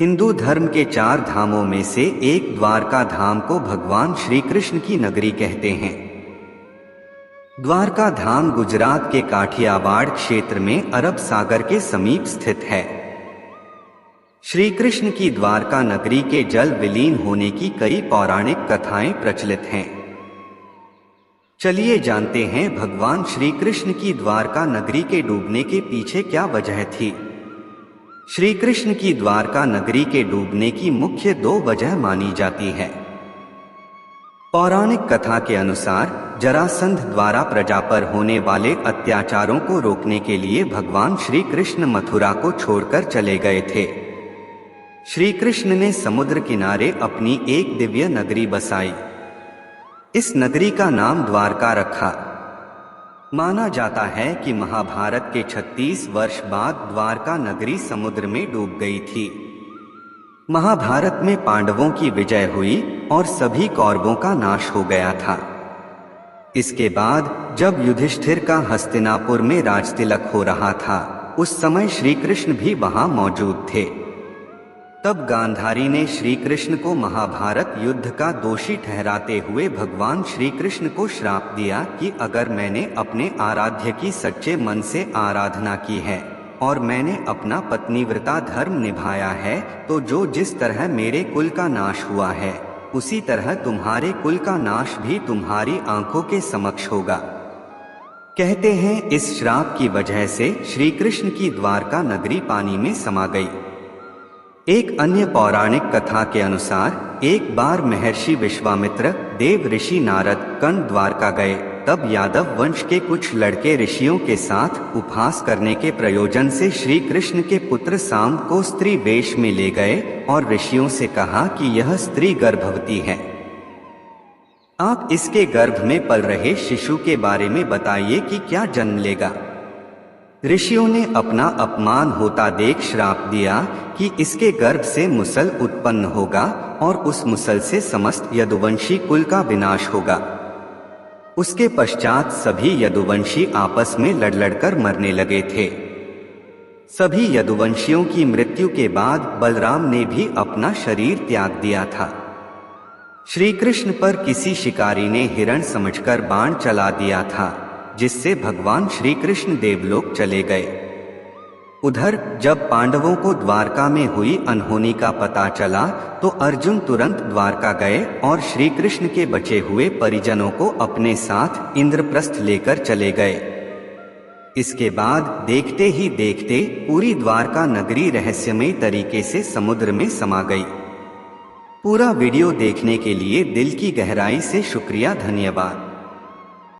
हिंदू धर्म के 4 धामों में से एक द्वारका धाम को भगवान श्री कृष्ण की नगरी कहते हैं। द्वारका धाम गुजरात के काठियावाड़ क्षेत्र में अरब सागर के समीप स्थित है। श्री कृष्ण की द्वारका नगरी के जल विलीन होने की कई पौराणिक कथाएं प्रचलित हैं। चलिए जानते हैं भगवान श्री कृष्ण की द्वारका नगरी के डूबने के पीछे क्या वजह थी। श्री कृष्ण की द्वारका नगरी के डूबने की मुख्य 2 वजह मानी जाती है। पौराणिक कथा के अनुसार जरासंध द्वारा प्रजा पर होने वाले अत्याचारों को रोकने के लिए भगवान श्री कृष्ण मथुरा को छोड़कर चले गए थे। श्री कृष्ण ने समुद्र किनारे अपनी एक दिव्य नगरी बसाई। इस नगरी का नाम द्वारका रखा। माना जाता है कि महाभारत के 36 वर्ष बाद द्वारका नगरी समुद्र में डूब गई थी। महाभारत में पांडवों की विजय हुई और सभी कौरवों का नाश हो गया था। इसके बाद जब युधिष्ठिर का हस्तिनापुर में राजतिलक हो रहा था, उस समय श्री कृष्ण भी वहां मौजूद थे। तब गांधारी ने श्री कृष्ण को महाभारत युद्ध का दोषी ठहराते हुए भगवान श्री कृष्ण को श्राप दिया कि अगर मैंने अपने आराध्य की सच्चे मन से आराधना की है और मैंने अपना पत्नीव्रता धर्म निभाया है, तो जो जिस तरह मेरे कुल का नाश हुआ है, उसी तरह तुम्हारे कुल का नाश भी तुम्हारी आंखों के समक्ष होगा। कहते हैं इस श्राप की वजह से श्री कृष्ण की द्वारका नगरी पानी में समा गई। एक अन्य पौराणिक कथा के अनुसार एक बार महर्षि विश्वामित्र, देव ऋषि नारद कर्ण द्वारका गए। तब यादव वंश के कुछ लड़के ऋषियों के साथ उपहास करने के प्रयोजन से श्री कृष्ण के पुत्र सांब को स्त्री वेश में ले गए और ऋषियों से कहा कि यह स्त्री गर्भवती है। आप इसके गर्भ में पल रहे शिशु के बारे में बताइए कि क्या जन्म लेगा। ऋषियों ने अपना अपमान होता देख श्राप दिया कि इसके गर्भ से मुसल उत्पन्न होगा और उस मुसल से समस्त यदुवंशी कुल का विनाश होगा। उसके पश्चात सभी यदुवंशी आपस में लड़-लड़कर मरने लगे थे। सभी यदुवंशियों की मृत्यु के बाद बलराम ने भी अपना शरीर त्याग दिया था। श्री कृष्ण पर किसी शिकारी ने हिरण समझकर बाण चला दिया था, जिससे भगवान श्री कृष्ण देवलोक चले गए। उधर जब पांडवों को द्वारका में हुई अनहोनी का पता चला तो अर्जुन तुरंत द्वारका गए और श्री कृष्ण के बचे हुए परिजनों को अपने साथ इंद्रप्रस्थ लेकर चले गए। इसके बाद देखते ही देखते पूरी द्वारका नगरी रहस्यमय तरीके से समुद्र में समा गई। पूरा वीडियो देखने के लिए दिल की गहराई से शुक्रिया, धन्यवाद।